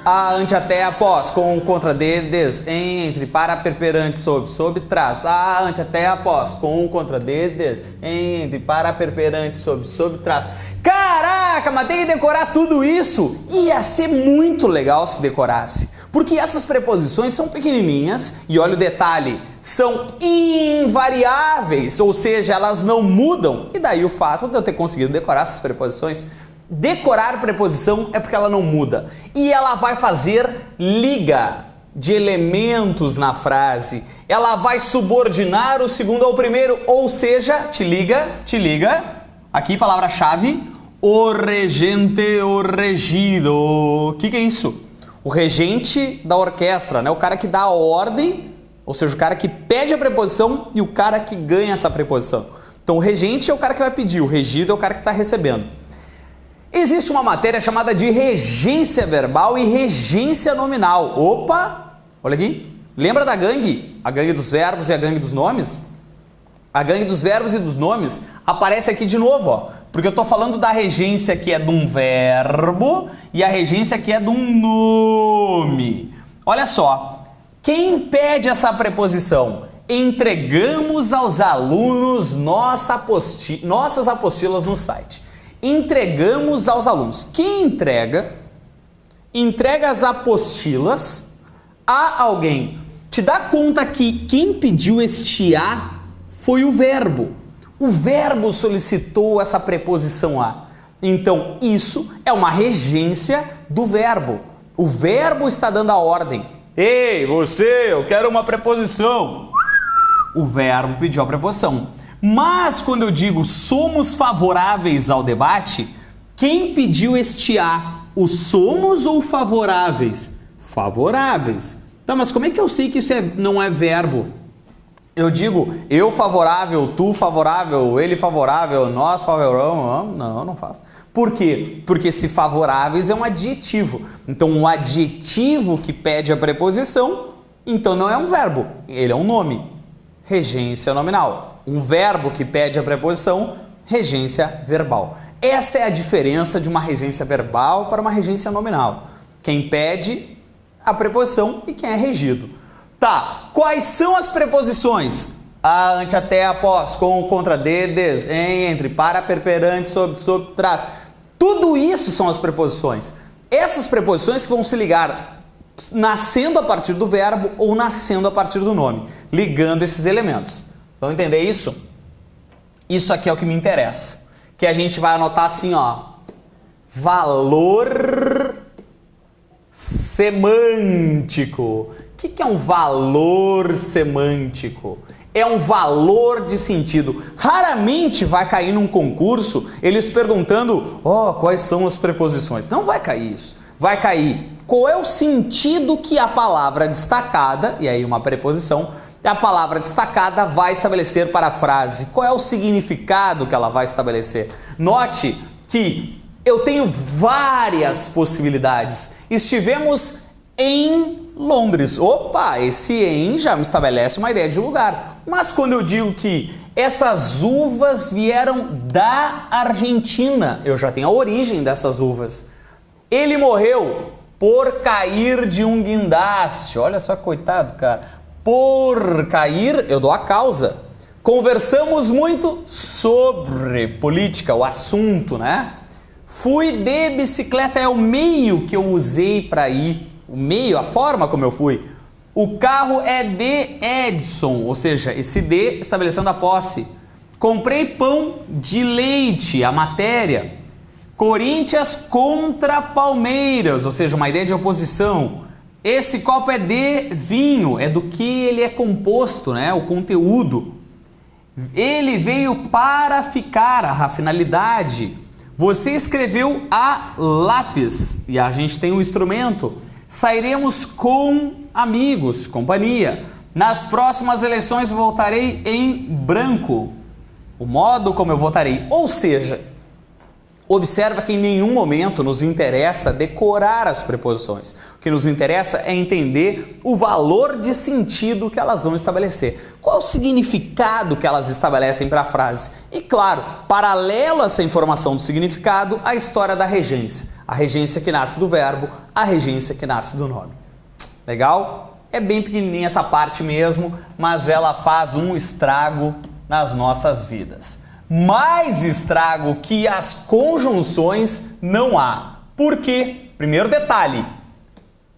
A, ante, até, após, com, contra, de, des, em, entre, para, perperante, sob, trás. A, ante, até, após, com, contra, de, des, em, entre, para, perperante, sob, trás. Caraca, mas tem que decorar tudo isso? Ia ser muito legal se decorasse. Porque essas preposições são pequenininhas e olha o detalhe, são invariáveis, ou seja, elas não mudam. E daí o fato de eu ter conseguido decorar essas preposições. Decorar preposição é porque ela não muda e ela vai fazer liga de elementos na frase. Ela vai subordinar o segundo ao primeiro, ou seja, te liga. Aqui palavra-chave, o regente, o regido. O que é isso? O regente da orquestra, né? O cara que dá a ordem, ou seja, o cara que pede a preposição e o cara que ganha essa preposição. Então o regente é o cara que vai pedir, o regido é o cara que está recebendo. Existe uma matéria chamada de regência verbal e regência nominal. Opa! Olha aqui. Lembra da gangue? A gangue dos verbos e a gangue dos nomes? A gangue dos verbos e dos nomes aparece aqui de novo, ó. Porque eu estou falando da regência que é de um verbo e a regência que é de um nome. Olha só. Quem pede essa preposição? Entregamos aos alunos nossas apostilas no site. Entregamos aos alunos. Quem entrega as apostilas a alguém. Te dá conta que quem pediu este a foi o verbo. O verbo solicitou essa preposição a. Então, isso é uma regência do verbo. O verbo está dando a ordem. Ei, você, eu quero uma preposição. O verbo pediu a preposição. Mas quando eu digo somos favoráveis ao debate, quem pediu este a? O somos ou favoráveis? Favoráveis. Tá, mas como é que eu sei que isso não é verbo? Eu digo eu favorável, tu favorável, ele favorável, nós favorável. Não, não faço. Por quê? Porque se favoráveis é um adjetivo. Então um adjetivo que pede a preposição, então não é um verbo, ele é um nome. Regência nominal. Um verbo que pede a preposição, regência verbal. Essa é a diferença de uma regência verbal para uma regência nominal. Quem pede a preposição e quem é regido. Tá, quais são as preposições? A, ante, até, após, com, contra, de, des, em, entre, para, perperante, sob, trás. Tudo isso são as preposições. Essas preposições que vão se ligar nascendo a partir do verbo ou nascendo a partir do nome, ligando esses elementos. Vão entender isso? Isso aqui é o que me interessa. Que a gente vai anotar assim, ó. Valor semântico. O que é um valor semântico? É um valor de sentido. Raramente vai cair num concurso eles perguntando, quais são as preposições. Não vai cair isso. Vai cair qual é o sentido que a palavra destacada, e aí uma preposição, a palavra destacada vai estabelecer para a frase. Qual é o significado que ela vai estabelecer? Note que eu tenho várias possibilidades. Estivemos em Londres. Opa, esse em já me estabelece uma ideia de lugar. Mas quando eu digo que essas uvas vieram da Argentina, eu já tenho a origem dessas uvas. Ele morreu por cair de um guindaste. Olha só, coitado, cara. Por cair, eu dou a causa. Conversamos muito sobre política, o assunto, né? Fui de bicicleta, é o meio que eu usei para ir. O meio, a forma como eu fui. O carro é de Edson, ou seja, esse de estabelecendo a posse. Comprei pão de leite, a matéria. Corinthians contra Palmeiras, ou seja, uma ideia de oposição. Esse copo é de vinho, é do que ele é composto, né? O conteúdo. Ele veio para ficar, a finalidade. Você escreveu a lápis e a gente tem um instrumento. Sairemos com amigos, companhia. Nas próximas eleições votarei em branco. O modo como eu votarei. Ou seja, Observa que em nenhum momento nos interessa decorar as preposições. O que nos interessa é entender o valor de sentido que elas vão estabelecer. Qual é o significado que elas estabelecem para a frase? E claro, paralelo a essa informação do significado, a história da regência. A regência que nasce do verbo, a regência que nasce do nome. Legal? É bem pequenininha essa parte mesmo, mas ela faz um estrago nas nossas vidas. Mais estrago que as conjunções não há. Por quê? Primeiro detalhe,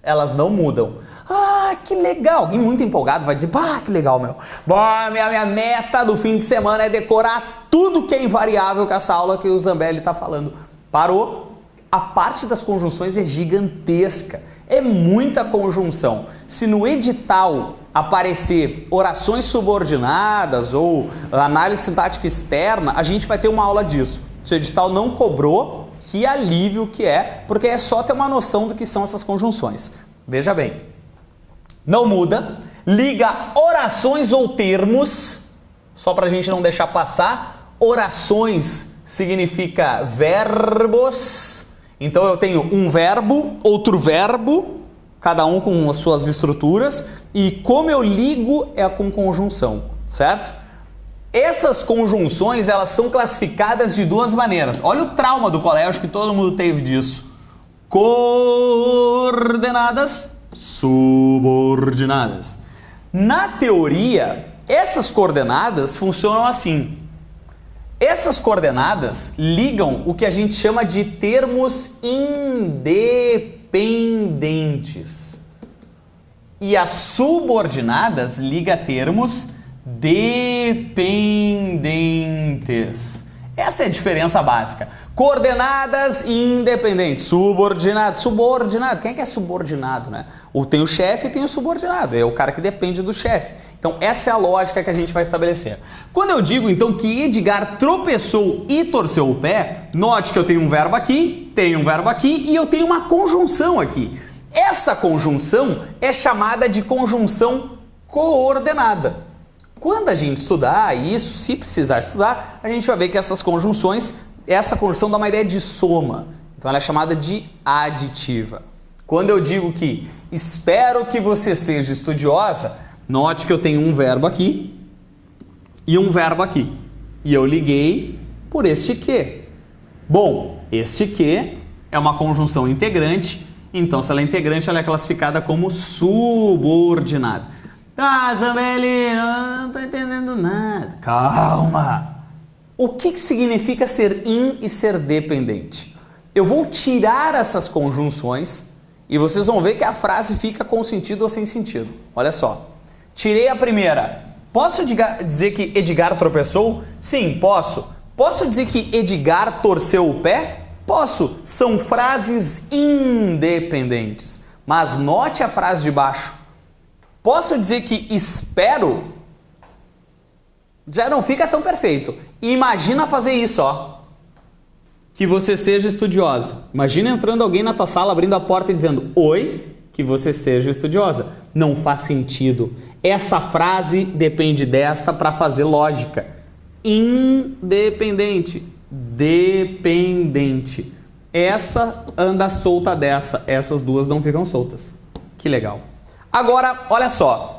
elas não mudam. Ah, que legal! Alguém muito empolgado vai dizer, ah, que legal, meu. Bom, minha meta do fim de semana é decorar tudo que é invariável com essa aula que o Zambelli está falando. Parou? A parte das conjunções é gigantesca. É muita conjunção. Se no edital aparecer orações subordinadas ou análise sintática externa, a gente vai ter uma aula disso. Se o edital não cobrou, que alívio que é, porque é só ter uma noção do que são essas conjunções. Veja bem, não muda, liga orações ou termos, só para a gente não deixar passar. Orações significa verbos. Então eu tenho um verbo, outro verbo, cada um com as suas estruturas, e como eu ligo é com conjunção, certo? Essas conjunções, elas são classificadas de duas maneiras. Olha o trauma do colégio que todo mundo teve disso. Coordenadas, subordinadas. Na teoria, essas coordenadas funcionam assim. Essas coordenadas ligam o que a gente chama de termos independentes. E as subordinadas ligam termos dependentes. Essa é a diferença básica. Coordenadas independentes. Subordinado. Subordinado. Quem é que é subordinado, né? Tem o chefe e tem o subordinado. É o cara que depende do chefe. Então, essa é a lógica que a gente vai estabelecer. Quando eu digo, então, que Edgar tropeçou e torceu o pé, note que eu tenho um verbo aqui, tenho um verbo aqui e eu tenho uma conjunção aqui. Essa conjunção é chamada de conjunção coordenada. Quando a gente estudar isso, se precisar estudar, a gente vai ver que essas conjunções, essa conjunção dá uma ideia de soma. Então ela é chamada de aditiva. Quando eu digo que espero que você seja estudiosa, note que eu tenho um verbo aqui e um verbo aqui. E eu liguei por este que. Bom, este que é uma conjunção integrante, então se ela é integrante, ela é classificada como subordinada. Ah, Zambelli, não tô entendendo nada. Calma! O que significa ser in e ser dependente? Eu vou tirar essas conjunções e vocês vão ver que a frase fica com sentido ou sem sentido. Olha só. Tirei a primeira. Posso dizer que Edgar tropeçou? Sim, posso. Posso dizer que Edgar torceu o pé? Posso. São frases independentes. Mas note a frase de baixo. Posso dizer que espero? Já não fica tão perfeito. Imagina fazer isso, ó. Que você seja estudiosa. Imagina entrando alguém na tua sala, abrindo a porta e dizendo: oi, que você seja estudiosa. Não faz sentido. Essa frase depende desta para fazer lógica. Independente. Dependente. Essa anda solta dessa. Essas duas não ficam soltas. Que legal. Agora, olha só.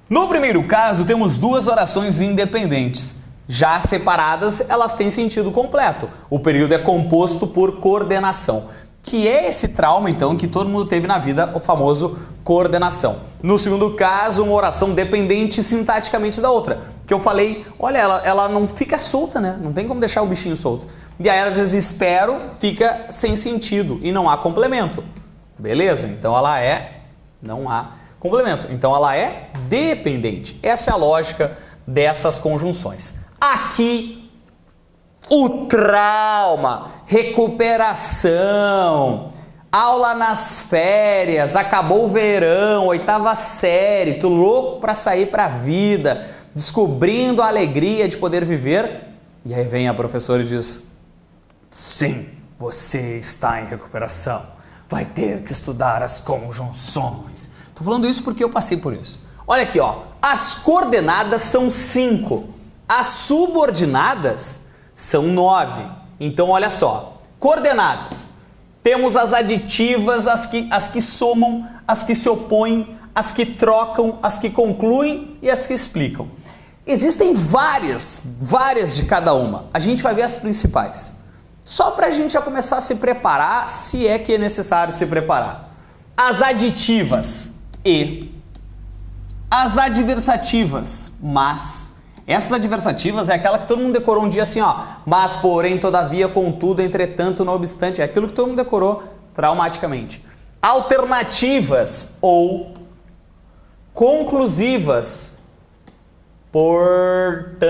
No primeiro caso, temos duas orações independentes. Já separadas, elas têm sentido completo. O período é composto por coordenação, que é esse trauma, então, que todo mundo teve na vida, o famoso coordenação. No segundo caso, uma oração dependente sintaticamente da outra, que eu falei, olha, ela não fica solta, né? Não tem como deixar o bichinho solto. E aí, às vezes, espero, fica sem sentido e não há complemento. Beleza? Então, ela não há complemento. Então, ela é dependente. Essa é a lógica dessas conjunções. Aqui, o trauma, recuperação, aula nas férias, acabou o verão, 8ª série, tô louco para sair para a vida, descobrindo a alegria de poder viver. E aí vem a professora e diz: sim, você está em recuperação, vai ter que estudar as conjunções. Tô falando isso porque eu passei por isso. Olha aqui, ó, as coordenadas são 5. As subordinadas são 9. Então, olha só. Coordenadas. Temos as aditivas, as que somam, as que se opõem, as que trocam, as que concluem e as que explicam. Existem várias de cada uma. A gente vai ver as principais. Só para a gente já começar a se preparar, se é que é necessário se preparar. As aditivas, e. As adversativas, mas. Essas adversativas é aquela que todo mundo decorou um dia assim, ó. Mas, porém, todavia, contudo, entretanto, não obstante. É aquilo que todo mundo decorou traumaticamente. Alternativas ou conclusivas. Portanto.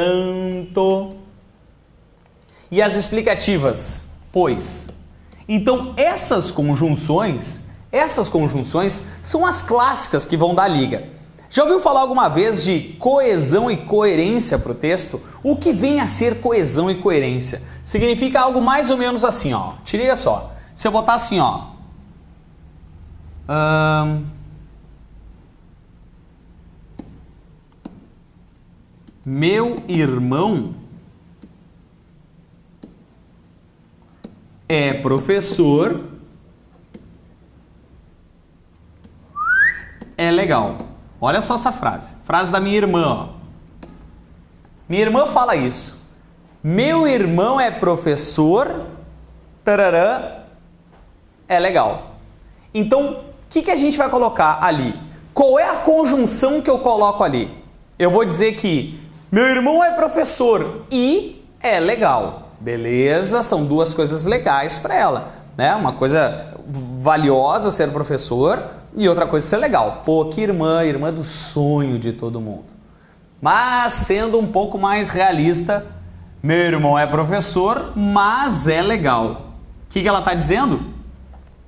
E as explicativas, pois. Então, essas conjunções são as clássicas que vão dar liga. Já ouviu falar alguma vez de coesão e coerência para o texto? O que vem a ser coesão e coerência? Significa algo mais ou menos assim, ó. Te liga só. Se eu botar assim, ó. Meu irmão é professor, é legal. Olha só essa frase. Frase da minha irmã, ó. Minha irmã fala isso. Meu irmão é professor, tararã, é legal. Então, o que a gente vai colocar ali? Qual é a conjunção que eu coloco ali? Eu vou dizer que meu irmão é professor e é legal. Beleza, são duas coisas legais para ela, né? Uma coisa valiosa ser professor e outra coisa ser legal. Pô, que irmã do sonho de todo mundo. Mas sendo um pouco mais realista, meu irmão é professor, mas é legal. O que ela está dizendo?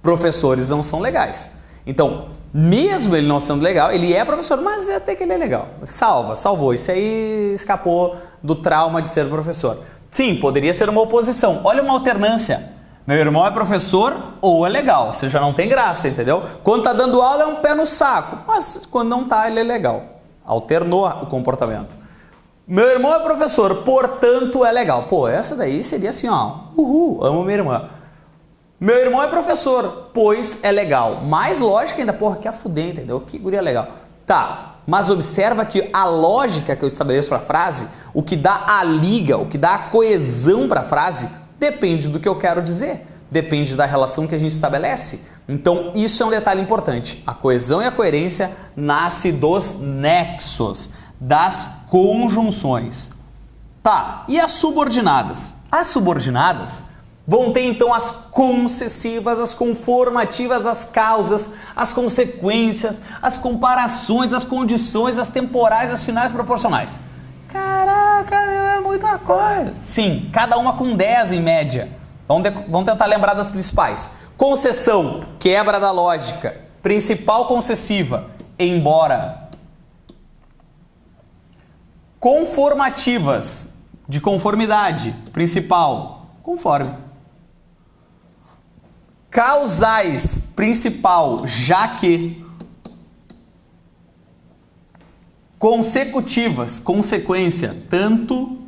Professores não são legais. Então, mesmo ele não sendo legal, ele é professor, mas até que ele é legal. Salvou. Isso aí escapou do trauma de ser professor. Sim, poderia ser uma oposição. Olha uma alternância. Meu irmão é professor ou é legal. Você já não tem graça, entendeu? Quando tá dando aula é um pé no saco. Mas quando não tá, ele é legal. Alternou o comportamento. Meu irmão é professor, portanto é legal. Pô, essa daí seria assim, ó. Amo minha irmã. Meu irmão é professor, pois é legal. Mais lógica ainda, porra, que a fuder, entendeu? Que guria legal. Tá, mas observa que a lógica que eu estabeleço para a frase, o que dá a liga, o que dá a coesão para a frase, depende do que eu quero dizer. Depende da relação que a gente estabelece. Então, isso é um detalhe importante. A coesão e a coerência nasce dos nexos, das conjunções. Tá, e as subordinadas? As subordinadas vão ter então as concessivas, as conformativas, as causas, as consequências, as comparações, as condições, as temporais, as finais proporcionais. Caraca, é muita coisa. Sim, cada uma com 10 em média. Vamos tentar lembrar das principais. Concessão, quebra da lógica. Principal concessiva, embora. Conformativas, de conformidade. Principal, conforme. Causais, principal, já que. Consecutivas, consequência, tanto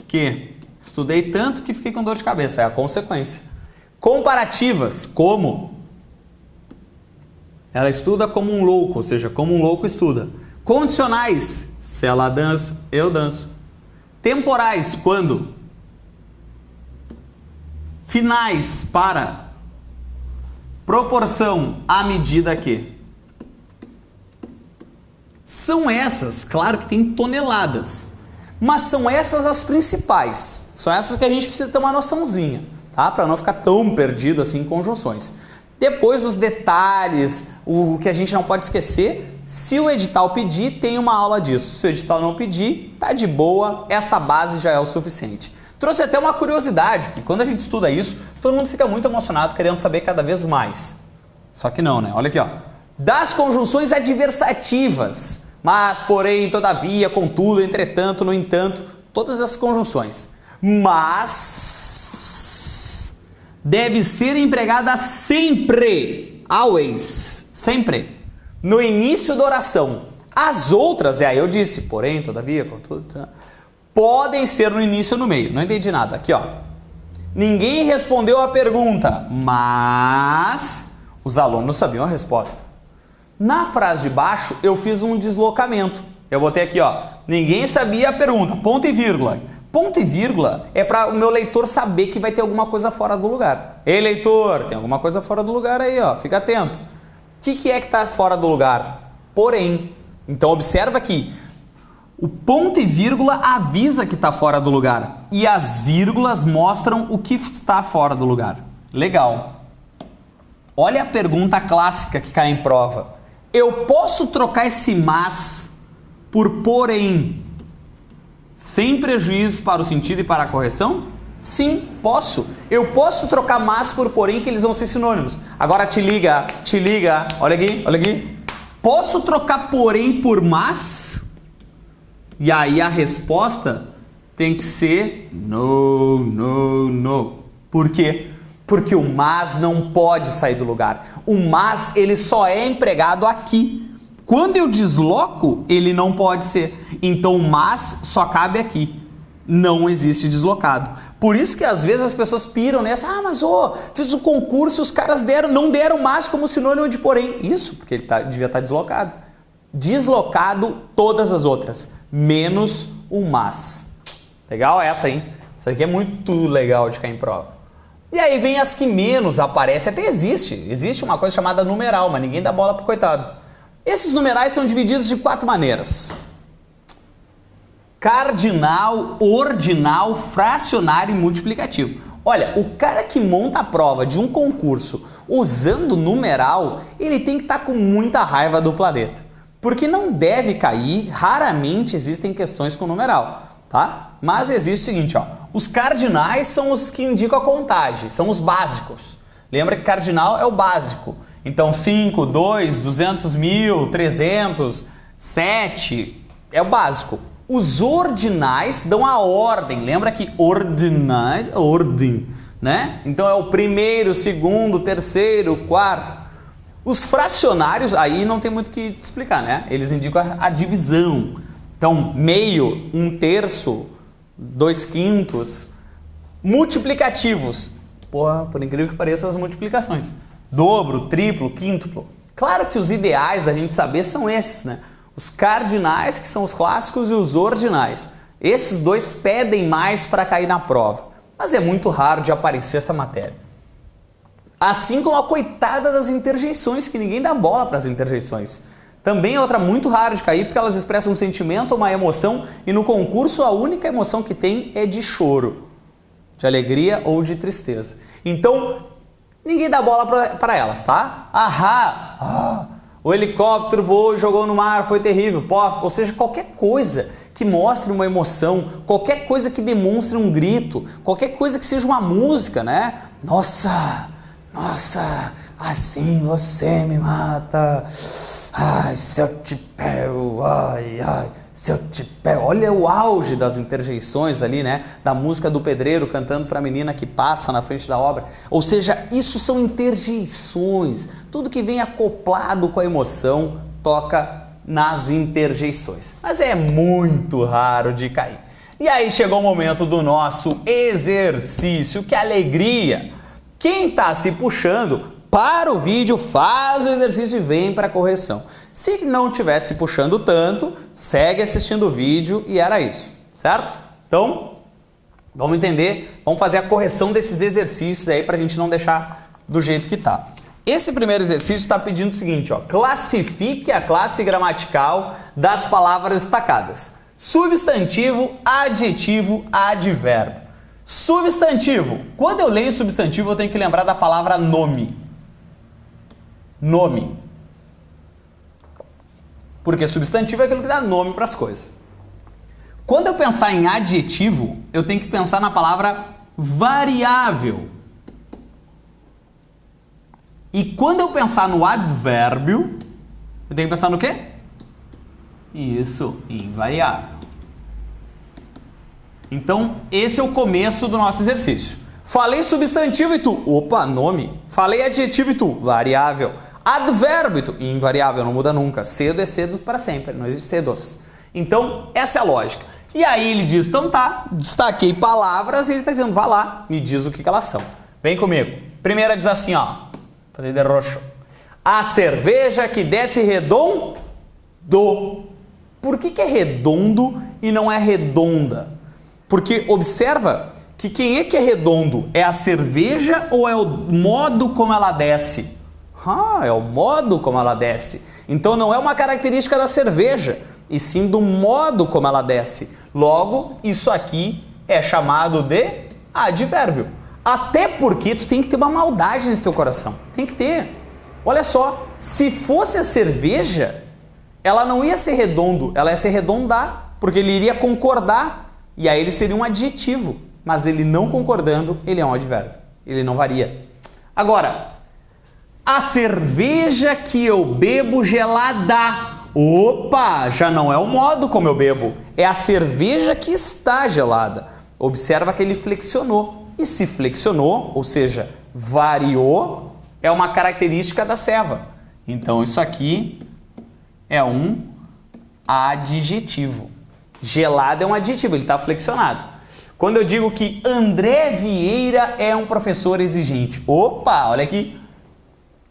que. Estudei tanto que fiquei com dor de cabeça, é a consequência. Comparativas, como. Ela estuda como um louco, ou seja, como um louco estuda. Condicionais, se ela dança, eu danço. Temporais, quando. Finais, para. Proporção, à medida que. São essas, claro que tem toneladas, mas são essas as principais. São essas que a gente precisa ter uma noçãozinha, tá? Para não ficar tão perdido assim em conjunções. Depois os detalhes, o que a gente não pode esquecer, se o edital pedir, tem uma aula disso. Se o edital não pedir, tá de boa, essa base já é o suficiente. Trouxe até uma curiosidade, porque quando a gente estuda isso, todo mundo fica muito emocionado querendo saber cada vez mais. Só que não, né? Olha aqui, ó. Das conjunções adversativas, mas, porém, todavia, contudo, entretanto, no entanto, todas as conjunções. Mas deve ser empregada sempre, always, sempre, no início da oração. As outras, aí eu disse, porém, todavia, contudo, podem ser no início ou no meio. Não entendi nada. Aqui, ó. Ninguém respondeu a pergunta, mas os alunos sabiam a resposta. Na frase de baixo, eu fiz um deslocamento. Eu botei aqui, ó, ninguém sabia a pergunta, ponto e vírgula. Ponto e vírgula é para o meu leitor saber que vai ter alguma coisa fora do lugar. Ei, leitor, tem alguma coisa fora do lugar aí, ó, fica atento. O que é que está fora do lugar? Porém. Então, observa aqui. O ponto e vírgula avisa que está fora do lugar. E as vírgulas mostram o que está fora do lugar. Legal. Olha a pergunta clássica que cai em prova. Eu posso trocar esse mas por porém, sem prejuízo para o sentido e para a correção? Sim, posso. Eu posso trocar mas por porém, que eles vão ser sinônimos. Agora te liga, olha aqui, olha aqui. Posso trocar porém por mas? E aí a resposta tem que ser no, no, no. Por quê? Porque o mas não pode sair do lugar. O mas, ele só é empregado aqui. Quando eu desloco, ele não pode ser. Então o mas só cabe aqui. Não existe deslocado. Por isso que às vezes as pessoas piram nessa. Ah, mas fiz o concurso e os caras não deram mas como sinônimo de porém. Isso, porque ele devia estar deslocado. Deslocado todas as outras, menos o mas. Legal essa, hein? Isso aqui é muito legal de cair em prova. E aí vem as que menos aparecem. Até existe uma coisa chamada numeral, mas ninguém dá bola pro coitado. Esses numerais são divididos de 4 maneiras. Cardinal, ordinal, fracionário e multiplicativo. Olha, o cara que monta a prova de um concurso usando numeral, ele tem que estar com muita raiva do planeta. Porque não deve cair, raramente existem questões com numeral, tá? Mas existe o seguinte, ó, os cardinais são os que indicam a contagem, são os básicos. Lembra que cardinal é o básico. Então 5, 2, 200 mil, 300, 7 é o básico. Os ordinais dão a ordem. Lembra que ordinais, ordem, né? Então é o primeiro, segundo, terceiro, quarto. Os fracionários, aí não tem muito o que explicar, né? Eles indicam a divisão. Então, meio, 1/3, 2/5. Multiplicativos. Porra, por incrível que pareça, as multiplicações. Dobro, triplo, quíntuplo. Claro que os ideais da gente saber são esses, né? Os cardinais, que são os clássicos, e os ordinais. Esses dois pedem mais para cair na prova. Mas é muito raro de aparecer essa matéria. Assim como a coitada das interjeições, que ninguém dá bola para as interjeições. Também é outra muito rara de cair, porque elas expressam um sentimento ou uma emoção, e no concurso a única emoção que tem é de choro, de alegria ou de tristeza. Então, ninguém dá bola para elas, tá? O helicóptero voou e jogou no mar, foi terrível. Ou seja, qualquer coisa que mostre uma emoção, qualquer coisa que demonstre um grito, qualquer coisa que seja uma música, né? Nossa, assim você me mata. Ai, se eu te pego, ai, se eu te pego. Olha o auge das interjeições ali, né? Da música do pedreiro cantando para a menina que passa na frente da obra. Ou seja, isso são interjeições. Tudo que vem acoplado com a emoção toca nas interjeições. Mas é muito raro de cair. E aí chegou o momento do nosso exercício. Que alegria! Quem está se puxando, para o vídeo, faz o exercício e vem para a correção. Se não estiver se puxando tanto, segue assistindo o vídeo e era isso, certo? Então, vamos entender, vamos fazer a correção desses exercícios aí para a gente não deixar do jeito que tá. Esse primeiro exercício está pedindo o seguinte, ó, classifique a classe gramatical das palavras destacadas. Substantivo, adjetivo, advérbio. Substantivo. Quando eu leio substantivo, eu tenho que lembrar da palavra nome. Nome. Porque substantivo é aquilo que dá nome para as coisas. Quando eu pensar em adjetivo, eu tenho que pensar na palavra variável. E quando eu pensar no advérbio, eu tenho que pensar no quê? Isso, invariável. Então, esse é o começo do nosso exercício. Falei substantivo e tu, opa, nome. Falei adjetivo e tu, variável. Advérbio e tu, invariável, não muda nunca. Cedo é cedo para sempre, não existe cedos. Então, essa é a lógica. E aí ele diz, então tá, destaquei palavras e ele está dizendo, vá lá, me diz o que elas são. Vem comigo. Primeira diz assim, ó, fazer de roxo. A cerveja que desce redondo. Por que é redondo e não é redonda? Porque observa que quem é que é redondo? É a cerveja ou é o modo como ela desce? É o modo como ela desce. Então não é uma característica da cerveja, e sim do modo como ela desce. Logo, isso aqui é chamado de advérbio. Até porque tu tem que ter uma maldade nesse teu coração. Tem que ter. Olha só, se fosse a cerveja, ela não ia ser redondo, ela ia ser redondar, porque ele iria concordar, e aí ele seria um adjetivo. Mas ele não concordando, ele é um advérbio. Ele não varia. Agora, a cerveja que eu bebo gelada. Opa, já não é o modo como eu bebo, é a cerveja que está gelada. Observa que ele flexionou. E se flexionou, ou seja, variou, é uma característica da ceva. Então isso aqui é um adjetivo. Gelado é um adjetivo, ele está flexionado. Quando eu digo que André Vieira é um professor exigente. Opa, olha aqui.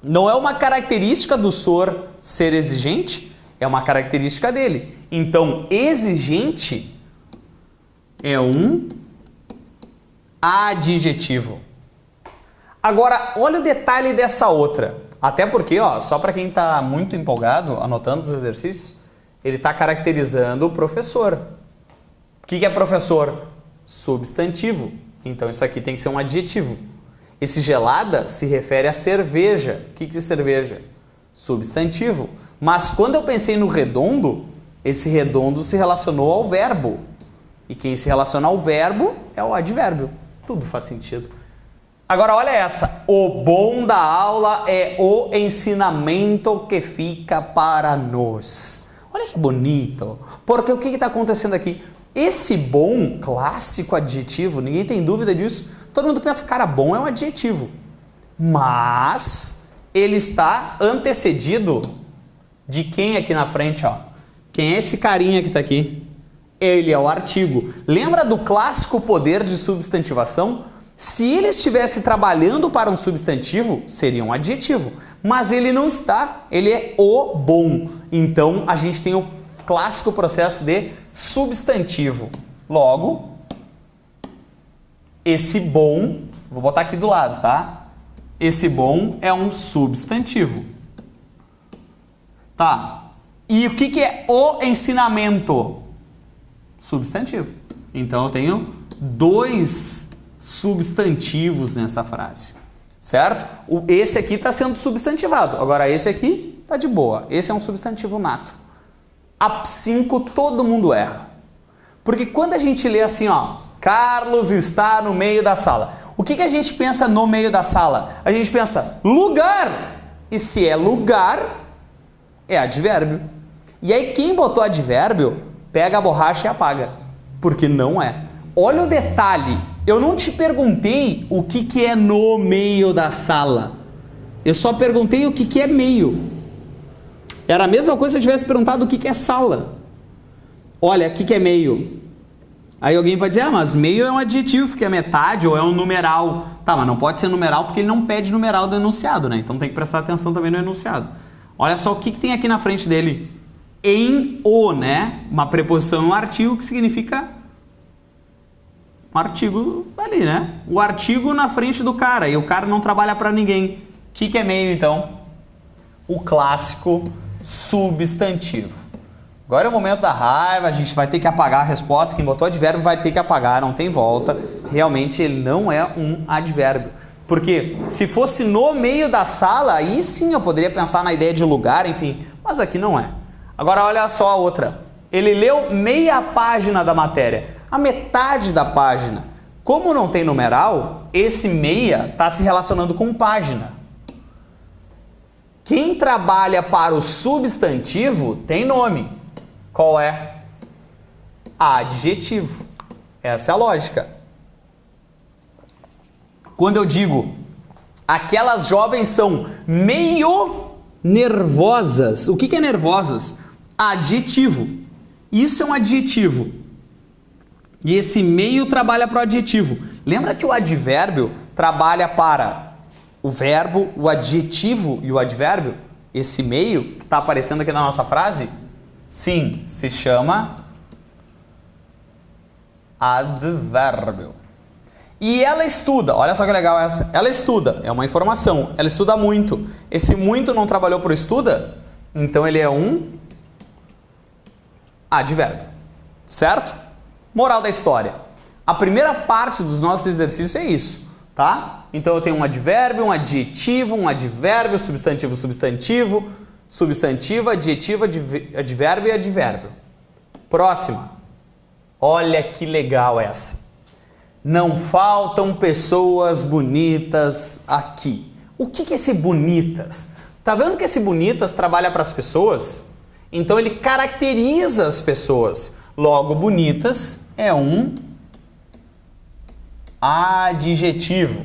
Não é uma característica do senhor ser exigente, é uma característica dele. Então, exigente é um adjetivo. Agora, olha o detalhe dessa outra. Até porque, ó, só para quem está muito empolgado, anotando os exercícios, ele está caracterizando o professor. O que é professor? Substantivo. Então, isso aqui tem que ser um adjetivo. Esse gelada se refere à cerveja. O que é cerveja? Substantivo. Mas quando eu pensei no redondo, esse redondo se relacionou ao verbo. E quem se relaciona ao verbo é o advérbio. Tudo faz sentido. Agora olha essa. O bom da aula é o ensinamento que fica para nós. Olha que bonito. Porque o que está acontecendo aqui? Esse bom, clássico adjetivo, ninguém tem dúvida disso. Todo mundo pensa, cara, bom é um adjetivo. Mas ele está antecedido de quem aqui na frente, ó? Quem é esse carinha que está aqui? Ele é o artigo. Lembra do clássico poder de substantivação? Se ele estivesse trabalhando para um substantivo, seria um adjetivo. Mas ele não está, ele é o bom. Então, a gente tem o clássico processo de substantivo. Logo, esse bom, vou botar aqui do lado, tá? Esse bom é um substantivo. Tá. E o que é o ensinamento? Substantivo. Então eu tenho dois substantivos nessa frase. Certo? Esse aqui está sendo substantivado. Agora esse aqui tá de boa. Esse é um substantivo nato. A 5 todo mundo erra. Porque quando a gente lê assim, ó, Carlos está no meio da sala. O que a gente pensa no meio da sala? A gente pensa lugar. E se é lugar, é advérbio. E aí quem botou advérbio, pega a borracha e apaga. Porque não é. Olha o detalhe. Eu não te perguntei o que é no meio da sala. Eu só perguntei o que é meio. Era a mesma coisa se eu tivesse perguntado o que é sala. Olha, o que é meio? Aí alguém vai dizer, mas meio é um adjetivo, porque é metade ou é um numeral. Tá, mas não pode ser numeral porque ele não pede numeral do enunciado, né? Então tem que prestar atenção também no enunciado. Olha só o que tem aqui na frente dele. Em o, né? Uma preposição no artigo que significa um artigo ali, né? O artigo na frente do cara e o cara não trabalha para ninguém. O que é meio, então? O clássico substantivo. Agora é o momento da raiva, a gente vai ter que apagar a resposta. Quem botou advérbio vai ter que apagar, não tem volta. Realmente ele não é um advérbio. Porque se fosse no meio da sala, aí sim eu poderia pensar na ideia de lugar, enfim. Mas aqui não é. Agora olha só a outra. Ele leu meia página da matéria. A metade da página. Como não tem numeral, esse meia está se relacionando com página. Quem trabalha para o substantivo tem nome. Qual é? Adjetivo. Essa é a lógica. Quando eu digo aquelas jovens são meio nervosas. O que é nervosas? Adjetivo. Isso é um adjetivo. E esse meio trabalha para o adjetivo. Lembra que o advérbio trabalha para o verbo, o adjetivo e o advérbio? Esse meio que está aparecendo aqui na nossa frase, sim, se chama advérbio. E ela estuda, olha só que legal essa. Ela estuda, é uma informação, ela estuda muito. Esse muito não trabalhou por estuda, então ele é um advérbio, certo? Moral da história. A primeira parte dos nossos exercícios é isso, tá? Então eu tenho um advérbio, um adjetivo, um advérbio, substantivo, substantivo, substantivo, adjetivo, advérbio e advérbio. Próxima. Olha que legal essa. Não faltam pessoas bonitas aqui. O que é esse bonitas? Tá vendo que esse bonitas trabalha para as pessoas? Então ele caracteriza as pessoas. Logo, bonitas é um adjetivo.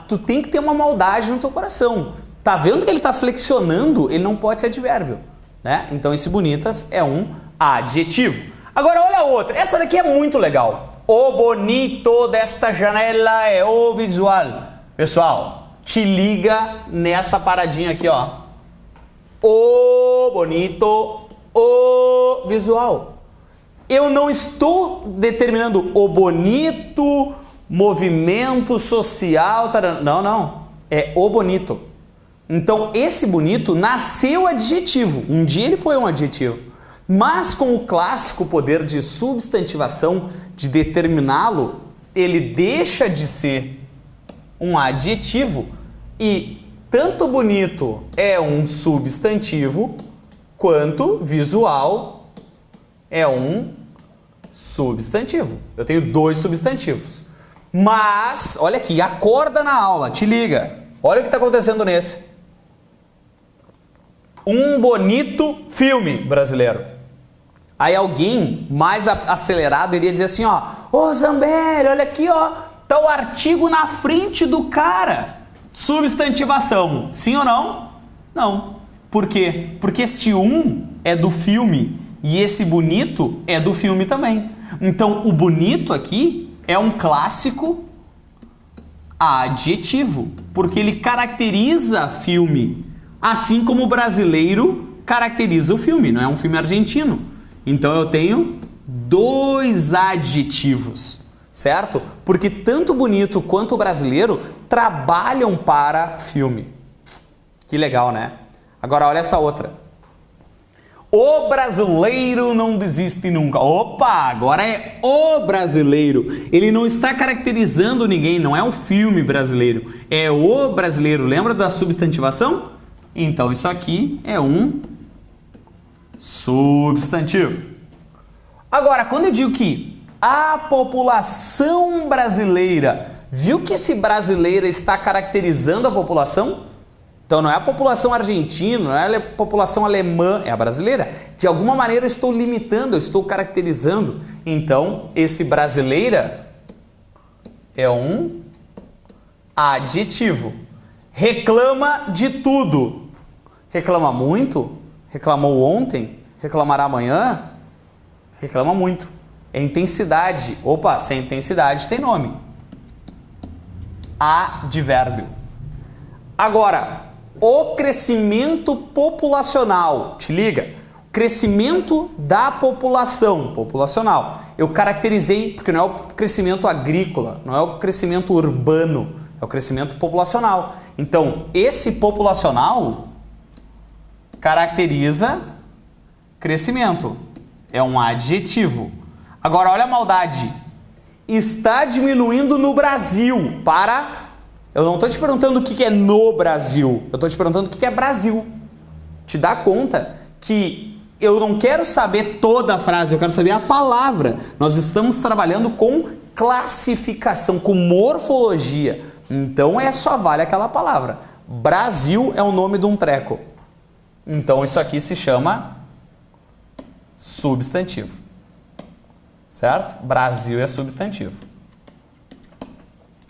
Tu tem que ter uma maldade no teu coração. Tá vendo que ele está flexionando? Ele não pode ser advérbio, né? Então esse bonitas é um adjetivo. Agora olha a outra. Essa daqui é muito legal. O bonito desta janela é o visual. Pessoal, te liga nessa paradinha aqui, ó. O bonito, o visual. Eu não estou determinando o bonito, movimento social, não, não. É o bonito. Então, esse bonito nasceu adjetivo. Um dia ele foi um adjetivo. Mas com o clássico poder de substantivação, de determiná-lo, ele deixa de ser um adjetivo e tanto bonito é um substantivo, quanto visual é um substantivo. Eu tenho dois substantivos. Mas, olha aqui, acorda na aula, te liga. Olha o que está acontecendo nesse. Um bonito filme brasileiro. Aí alguém mais acelerado iria dizer assim, ó, ô Zambelli, olha aqui, ó, tá o artigo na frente do cara. Substantivação, sim ou não? Não. Por quê? Porque este é do filme e esse bonito é do filme também. Então, o bonito aqui é um clássico adjetivo, porque ele caracteriza filme, assim como o brasileiro caracteriza o filme, não é um filme argentino. Então eu tenho dois adjetivos, certo? Porque tanto o bonito quanto o brasileiro trabalham para filme. Que legal, né? Agora olha essa outra. O brasileiro não desiste nunca. Opa, agora é o brasileiro. Ele não está caracterizando ninguém, não é o filme brasileiro. É o brasileiro. Lembra da substantivação? Então isso aqui é um substantivo. Agora, quando eu digo que a população brasileira, viu que esse brasileiro está caracterizando a população? Então não é a população argentina, não é a população alemã, é a brasileira. De alguma maneira eu estou limitando, eu estou caracterizando. Então esse brasileira é um adjetivo. Reclama de tudo. Reclama muito? Reclamou ontem? Reclamará amanhã? Reclama muito. É intensidade. Opa, se é intensidade tem nome. Advérbio. Agora, o crescimento populacional. Te liga. Crescimento da população. Populacional. Eu caracterizei, porque não é o crescimento agrícola, não é o crescimento urbano, é o crescimento populacional. Então, esse populacional caracteriza crescimento. É um adjetivo. Agora, olha a maldade. Está diminuindo no Brasil. Eu não estou te perguntando o que é no Brasil. Eu estou te perguntando o que é Brasil. Te dá conta que eu não quero saber toda a frase, eu quero saber a palavra. Nós estamos trabalhando com classificação, com morfologia. Então, só vale aquela palavra. Brasil é o nome de um treco. Então, isso aqui se chama substantivo. Certo? Brasil é substantivo.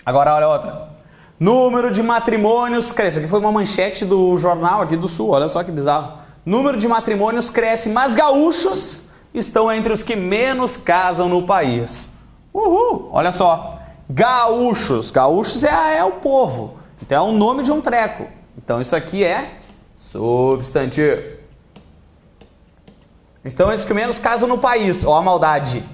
Agora, olha outra. Número de matrimônios cresce. Isso aqui foi uma manchete do jornal aqui do Sul. Olha só que bizarro. Número de matrimônios cresce, mas gaúchos estão entre os que menos casam no país. Uhul! Olha só. Gaúchos. Gaúchos é o povo. Então é o nome de um treco. Então isso aqui é substantivo. Estão entre os que menos casam no país. Ó a maldade.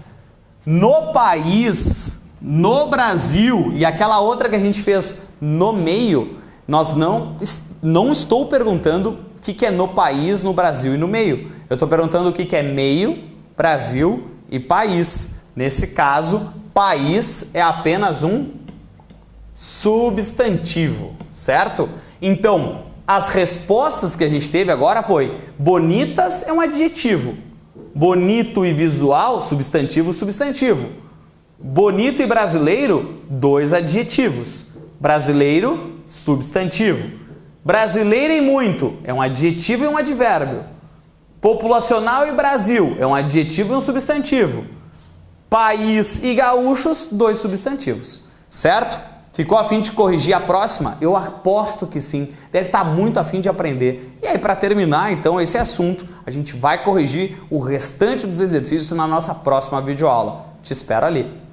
No país, no Brasil, e aquela outra que a gente fez no meio, nós não estou perguntando o que é no país, no Brasil e no meio. Eu estou perguntando o que é meio, Brasil e país. Nesse caso, país é apenas um substantivo, certo? Então, as respostas que a gente teve agora foi: bonitas é um adjetivo. Bonito e visual, substantivo, substantivo. Bonito e brasileiro, dois adjetivos. Brasileiro, substantivo. Brasileiro e muito é um adjetivo e um advérbio. Populacional e Brasil é um adjetivo e um substantivo. País e gaúchos, dois substantivos. Certo? Ficou a fim de corrigir a próxima? Eu aposto que sim. Deve estar muito a fim de aprender. E aí, para terminar, então, esse assunto, a gente vai corrigir o restante dos exercícios na nossa próxima videoaula. Te espero ali.